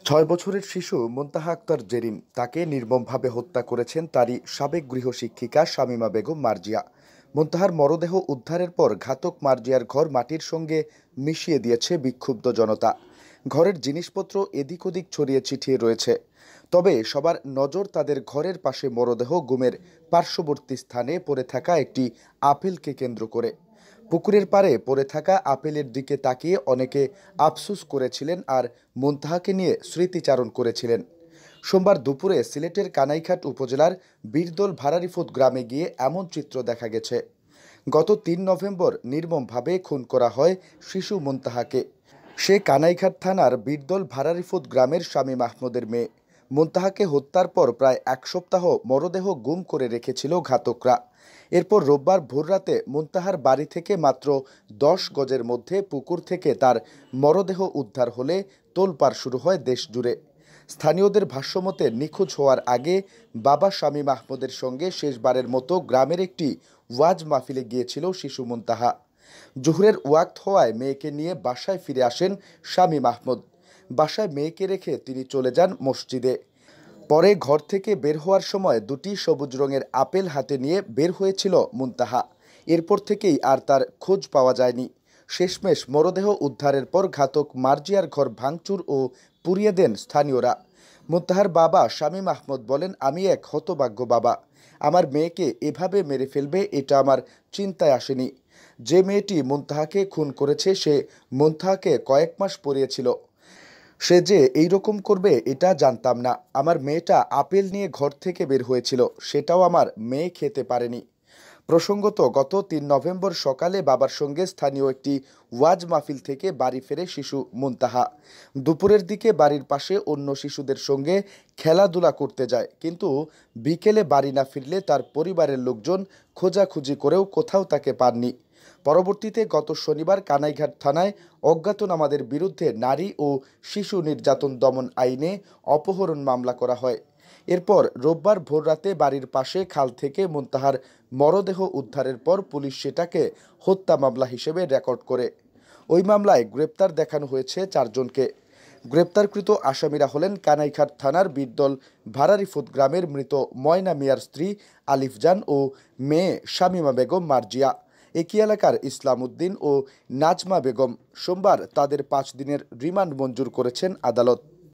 ছয় বছরের শিশু মুনতাহা আক্তার জেরিন তাকে নির্মমভাবে হত্যা করেছেন তারই সাবেক গৃহশিক্ষিকা শামীমা বেগম মার্জিয়া। মুনতাহার মরদেহ উদ্ধারের পর ঘাতক মার্জিয়ার ঘর মাটির সঙ্গে মিশিয়ে দিয়েছে বিক্ষুব্ধ জনতা। ঘরের জিনিসপত্র এদিক ওদিক ছড়িয়ে ছিটিয়ে রয়েছে। তবে সবার নজর তাদের ঘরের পাশে মরদেহ গুমের পার্শ্ববর্তী স্থানে পড়ে থাকা একটি আপেলকে কেন্দ্র করে। পুকুরের পাড়ে পড়ে থাকা আপেলের দিকে তাকিয়ে অনেকে আফসোস করেছিলেন আর মুনতাহাকে নিয়ে স্মৃতিচারণ করেছিলেন। সোমবার দুপুরে সিলেটের কানাইঘাট উপজেলার বীরদোল ভাড়ারিফোত গ্রামে গিয়ে এমন চিত্র দেখা গেছে। গত ৩ নভেম্বর নির্মমভাবে খুন করা হয় শিশু মুনতাহাকে। সে কানাইঘাট থানার বীরদোল ভাড়ারিফোত গ্রামের স্বামী মাহমুদের মেয়ে। মুনতাহাকে হত্যার পর প্রায় এক সপ্তাহ মরদেহ গুম করে রেখেছিল ঘাতকরা। এরপর রোববার ভোররাতে মুনতাহার বাড়ি থেকে মাত্র ১০ গজের মধ্যে পুকুর থেকে তার মরদেহ উদ্ধার হলে তোলপাড় শুরু হয় দেশ জুড়ে। স্থানীয়দের ভাষ্যমতে নিখোঁজ হওয়ার আগে বাবা স্বামী মাহমুদের সঙ্গে শেষবারের মতো গ্রামের একটি ওয়াজ মাহফিলে গিয়েছিল শিশু মুনতাহা। জোহরের ওয়াক্ত হওয়ায় মেয়েকে নিয়ে বাসায় ফিরে আসেন স্বামী মাহমুদ। বাসায় মেয়েকে রেখে তিনি চলে যান মসজিদে। পরে ঘর থেকে বের হওয়ার সময় দুটি সবুজ রঙের আপেল হাতে নিয়ে বের হয়েছিল মুনতাহা। এরপর থেকেই আর তার খোঁজ পাওয়া যায়নি। শেষমেশ মরদেহ উদ্ধারের পর ঘাতক মার্জিয়ার ঘর ভাঙচুর ও পুড়িয়ে দেন স্থানীয়রা। মুনতাহার বাবা স্বামী মাহমুদ বলেন, আমি এক হতভাগ্য বাবা। আমার মেয়েকে এভাবে মেরে ফেলবে এটা আমার চিন্তায় আসেনি। যে মেয়েটি মুনতাহাকে খুন করেছে সে মুনতাহাকে কয়েক মাস পড়িয়েছিল। সে যে এইরকম করবে এটা জানতাম না। আমার মেয়েটা আপেল নিয়ে ঘর থেকে বের হয়েছিল, সেটাও আমার মেয়ে খেতে পারেনি। প্রসঙ্গত গত ৩ নভেম্বর সকালে বাবার সঙ্গে স্থানীয় একটি ওয়াজ মাহফিল থেকে বাড়ি ফেরে শিশু মুনতাহা। দুপুরের দিকে বাড়ির পাশে অন্য শিশুদের সঙ্গে খেলাধুলা করতে যায়, কিন্তু বিকেলে বাড়ি না ফিরলে তার পরিবারের লোকজন খোঁজাখুঁজি করেও কোথাও তাকে পাননি। পরবর্তীতে গত শনিবার কানাইঘাট থানায় অজ্ঞাতনামাদের বিরুদ্ধে নারী ও শিশু নির্যাতন দমন আইনে অপহরণ মামলা করা হয়। এরপর রোববার ভোররাতে বাড়ির পাশে খাল থেকে মুনতাহার মরদেহ উদ্ধারের পর পুলিশ সেটাকে হত্যা মামলা হিসেবে রেকর্ড করে। ওই মামলায় গ্রেপ্তার দেখানো হয়েছে ৪ জনকে। গ্রেপ্তারকৃত আসামিরা হলেন কানাইঘাট থানার বীরদোল ভাড়ারিফোত গ্রামের মৃত ময়না মিয়ার স্ত্রী আলিফজান ও মেয়ে শামীমা বেগম মার্জিয়া, একই এলাকার ইসলাম উদ্দিন ও নাজমা বেগম। সোমবার তাদের ৫ দিনের রিমান্ড মঞ্জুর করেছেন আদালত।